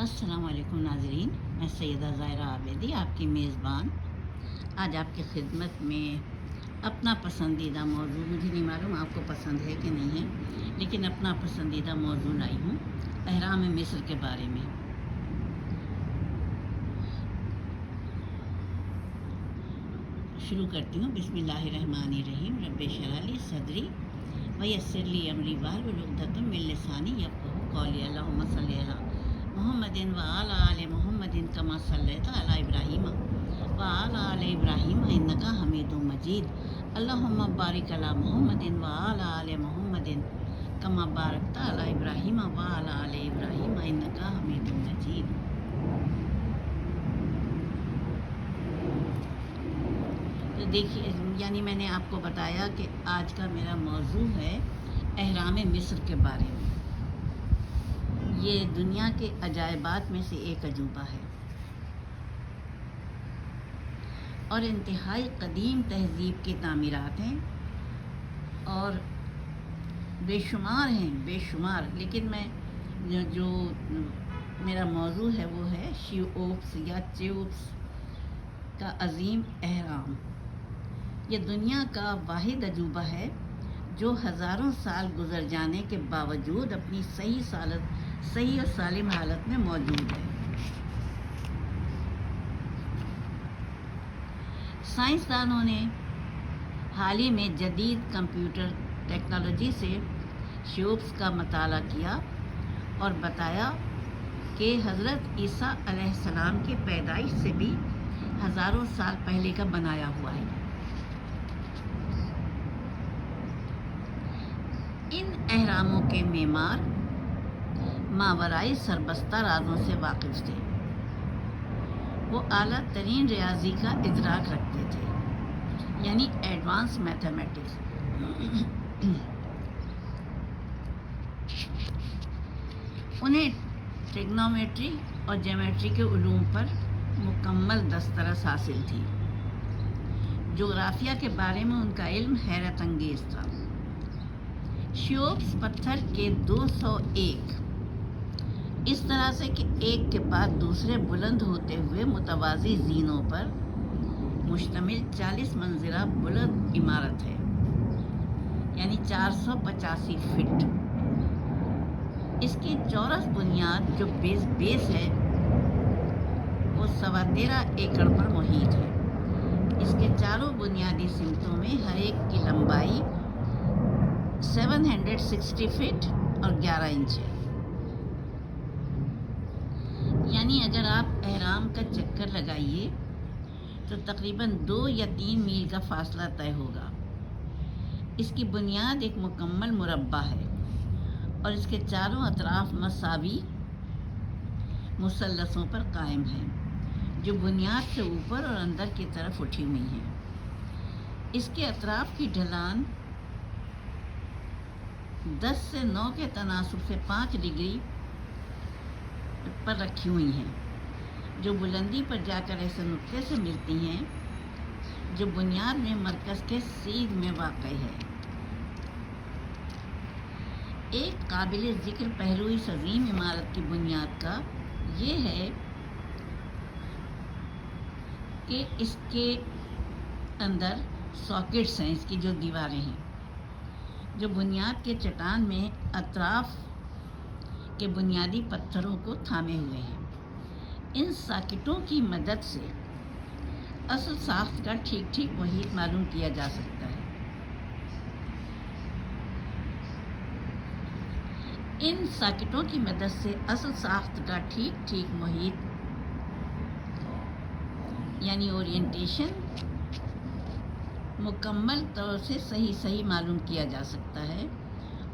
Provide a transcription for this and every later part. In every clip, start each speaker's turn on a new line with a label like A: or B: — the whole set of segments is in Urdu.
A: السلام علیکم ناظرین، میں سیدہ ظاہرہ عابدی آپ کی میزبان آج آپ کی خدمت میں اپنا پسندیدہ موضوع، مجھے نہیں معلوم آپ کو پسند ہے کہ نہیں ہے، لیکن اپنا پسندیدہ موضوع لائی ہوں اہرام مصر کے بارے میں۔ شروع کرتی ہوں۔ بسم اللہ الرحمن الرحیم۔ رب اشرح لی صدری ویسر لی امری واحلل عقدۃ من لسانی یفقہوا قولی۔ اللہم صلی علی محمد وعلی آل محمد کما صلیت علی ابراہیم وعلی آل ابراہیم انک حمید مجید۔ اللہم بارک علی محمد وعلی آل محمد کما بارکت علی ابراہیم وعلی آل ابراہیم انک حمید مجید۔ تو دیکھیے، یعنی میں نے آپ کو بتایا کہ آج کا میرا موضوع ہے اہرام مصر کے بارے میں۔ یہ دنیا کے عجائبات میں سے ایک عجوبہ ہے اور انتہائی قدیم تہذیب کی تعمیرات ہیں اور بے شمار ہیں، بے شمار۔ لیکن میں جو میرا موضوع ہے وہ ہے شیوپس یا چیوپس کا عظیم اہرام۔ یہ دنیا کا واحد عجوبہ ہے جو ہزاروں سال گزر جانے کے باوجود اپنی صحیح اور سالم حالت میں موجود ہے۔ سائنسدانوں نے حال ہی میں جدید کمپیوٹر ٹیکنالوجی سے شیوپس کا مطالعہ کیا اور بتایا کہ حضرت عیسیٰ علیہ السلام کی پیدائش سے بھی ہزاروں سال پہلے کا بنایا ہوا ہے۔ ان اہراموں کے معمار ماورائے سربستہ رازوں سے واقف تھے۔ وہ اعلیٰ ترین ریاضی کا ادراک رکھتے تھے، یعنی ایڈوانس میتھمیٹکس۔ انہیں ٹریگنومیٹری اور جیومیٹری کے علوم پر مکمل دسترس حاصل تھی۔ جغرافیہ کے بارے میں ان کا علم حیرت انگیز تھا۔ شیوپس پتھر کے 201 اس طرح سے کہ ایک کے بعد دوسرے بلند ہوتے ہوئے متوازی زینوں پر مشتمل 40 منزلہ بلند عمارت ہے، یعنی 485 فٹ۔ اس کی چورس بنیاد جو بیس ہے وہ 13.25 ایکڑ پر محیط ہے۔ اس کے چاروں بنیادی سمتوں میں ہر ایک کی لمبائی 760 فٹ اور 11 انچ ہے۔ یعنی اگر آپ اہرام کا چکر لگائیے تو تقریباً 2 یا 3 میل کا فاصلہ طے ہوگا۔ اس کی بنیاد ایک مکمل مربع ہے اور اس کے چاروں اطراف مساوی مثلثوں پر قائم ہیں جو بنیاد سے اوپر اور اندر کی طرف اٹھی ہوئی ہیں۔ اس کے اطراف کی ڈھلان 10 سے 9 کے تناسب سے 5 ڈگری پر رکھی ہوئی ہیں، جو بلندی پر جا کر ایسے نقطے سے ملتی ہیں جو بنیاد میں مرکز کے سیدھ میں واقع ہے۔ ایک قابل ذکر پہلو اس عظیم عمارت کی بنیاد کا یہ ہے کہ اس کے اندر ساکٹس ہیں، اس کی جو دیواریں ہیں جو بنیاد کے چٹان میں اطراف کے بنیادی پتھروں کو تھامے ہوئے ہیں۔ ان ساکٹوں کی مدد سے اصل ساخت کا ٹھیک محیط معلوم کیا جا سکتا ہے۔ ان ساکٹوں کی مدد سے اصل ساخت کا ٹھیک محیط یعنی اورینٹیشن مکمل طور سے صحیح معلوم کیا جا سکتا ہے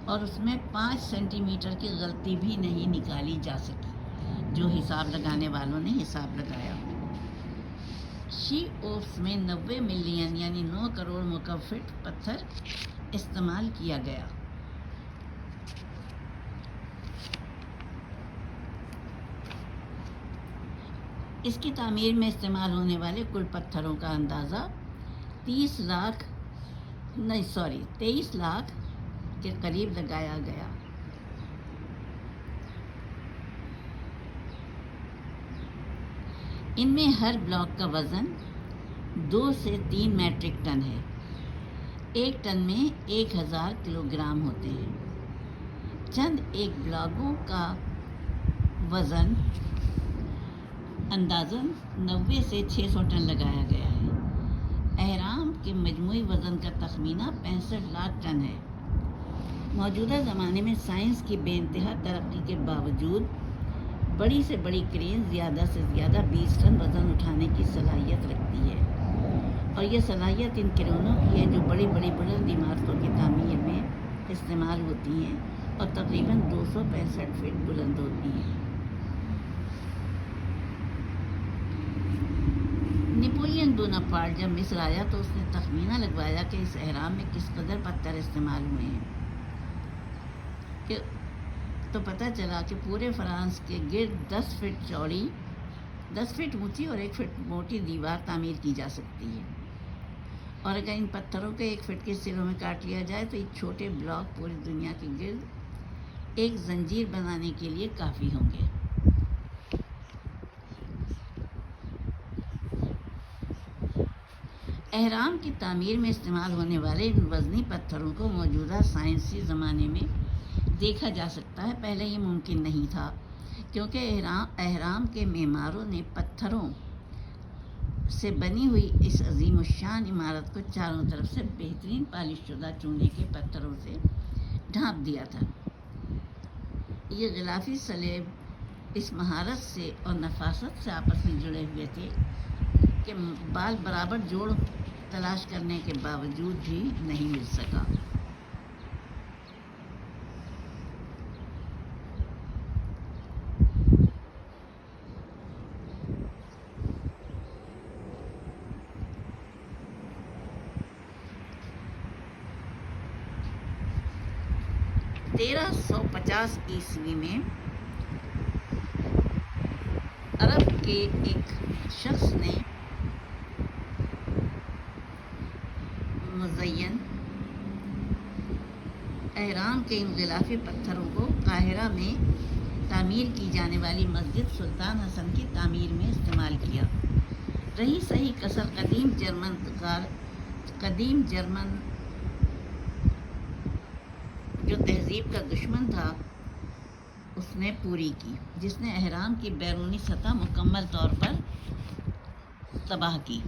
A: اور اس میں 5 سینٹی میٹر کی غلطی بھی نہیں نکالی جا سکی جو حساب لگانے والوں نے حساب لگایا۔ شیوپس میں 90 ملین یعنی 9 کروڑ مکعب فٹ پتھر استعمال کیا گیا۔ اس کی تعمیر میں استعمال ہونے والے کل پتھروں کا اندازہ 23 لاکھ کے قریب لگایا گیا۔ ان میں ہر بلاک کا وزن 2 سے 3 میٹرک ٹن ہے۔ ایک ٹن میں 1000 کلو گرام ہوتے ہیں۔ چند ایک بلاکوں کا وزن اندازاً 90 سے 600 ٹن لگایا گیا ہے۔ اہرام کے مجموعی وزن کا تخمینہ 65 لاکھ ٹن ہے۔ موجودہ زمانے میں سائنس کی بے انتہا ترقی کے باوجود بڑی سے بڑی کرین زیادہ سے زیادہ 20 ٹن وزن اٹھانے کی صلاحیت رکھتی ہے، اور یہ صلاحیت ان کرینوں کی ہے جو بڑی بڑی بلند عمارتوں کی تعمیر میں استعمال ہوتی ہیں اور تقریباً 265 فٹ بلند ہوتی ہیں۔ نپولین بوناپارٹ جب مصر آیا تو اس نے تخمینہ لگوایا کہ اس اہرام میں کس قدر پتھر استعمال ہوئے ہیں، تو پتہ چلا کہ پورے فرانس کے گرد 10 فٹ چوڑی، 10 فٹ اونچی اور 1 فٹ موٹی دیوار تعمیر کی جا سکتی ہے، اور اگر ان پتھروں کو 1 فٹ کے سروں میں کاٹ لیا جائے تو یہ چھوٹے بلاک پوری دنیا کے گرد ایک زنجیر بنانے کے لیے کافی ہوں گے۔ اہرام کی تعمیر میں استعمال ہونے والے ان وزنی پتھروں کو موجودہ سائنسی زمانے میں دیکھا جا سکتا ہے۔ پہلے یہ ممکن نہیں تھا کیونکہ اہرام کے معماروں نے پتھروں سے بنی ہوئی اس عظیم الشان عمارت کو چاروں طرف سے بہترین پالش شدہ چونے کے پتھروں سے ڈھانپ دیا تھا۔ یہ غلافی سلیب اس مہارت سے اور نفاست سے آپس میں جڑے ہوئے تھے کہ بال برابر جوڑ تلاش کرنے کے باوجود بھی نہیں مل سکا۔ تیرہ سو 50 عیسوی میں عرب کے ایک شخص نے مزین اہرام کے ان غلافی پتھروں کو قاہرہ میں تعمیر کی جانے والی مسجد سلطان حسن کی تعمیر میں استعمال کیا۔ رہی صحیح کسر قدیم جرمن جو تہذیب کا دشمن تھا اس نے پوری کی، جس نے اہرام کی بیرونی سطح مکمل طور پر تباہ کی۔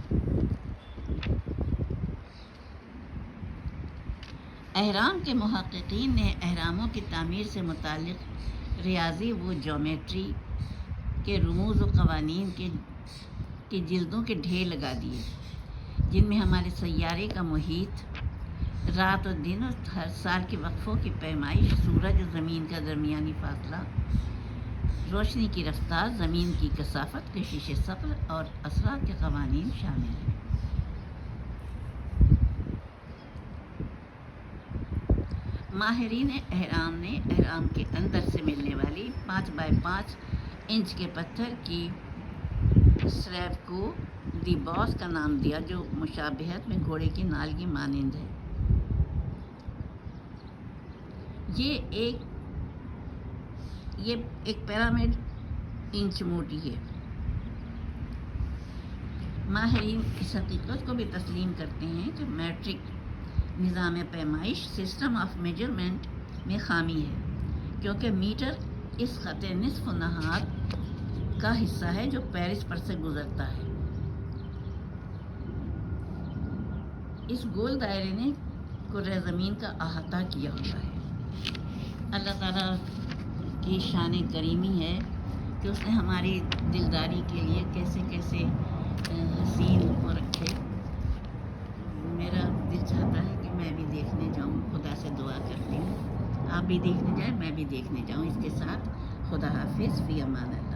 A: اہرام کے محققین نے اہراموں کی تعمیر سے متعلق ریاضی و جیومیٹری کے رموز و قوانین کے جلدوں کے ڈھیر لگا دیے، جن میں ہمارے سیارے کا محیط، رات و دن اور ہر سال کے وقفوں کی پیمائش، سورج اور زمین کا درمیانی فاصلہ، روشنی کی رفتار، زمین کی کثافت، کشش ثقل اور اثرات کے قوانین شامل ہیں۔ ماہرین اہرام نے اہرام کے اندر سے ملنے والی 5 بائی 5 انچ کے پتھر کی سلیب کو دی باس کا نام دیا، جو مشابہت میں گھوڑے کی نال کی مانند ہے۔ یہ ایک پیرامڈ انچ موٹی ہے۔ ماہرین اس حقیقت کو بھی تسلیم کرتے ہیں کہ میٹرک نظام پیمائش سسٹم آف میجرمنٹ میں خامی ہے، کیونکہ میٹر اس خط نصف و نہار کا حصہ ہے جو پیرس پر سے گزرتا ہے۔ اس گول دائرے نے کرۂ زمین کا احاطہ کیا ہوا ہے۔ اللہ تعالیٰ کی شان کریمی ہے کہ اس نے ہماری دلداری کے لیے کیسے کیسے حسین کو رکھے۔ میرا دل چاہتا ہے کہ میں بھی دیکھنے جاؤں، خدا سے دعا کرتی ہوں آپ بھی دیکھنے جائیں، میں بھی دیکھنے جاؤں۔ اس کے ساتھ خدا حافظ، فی امان اللہ۔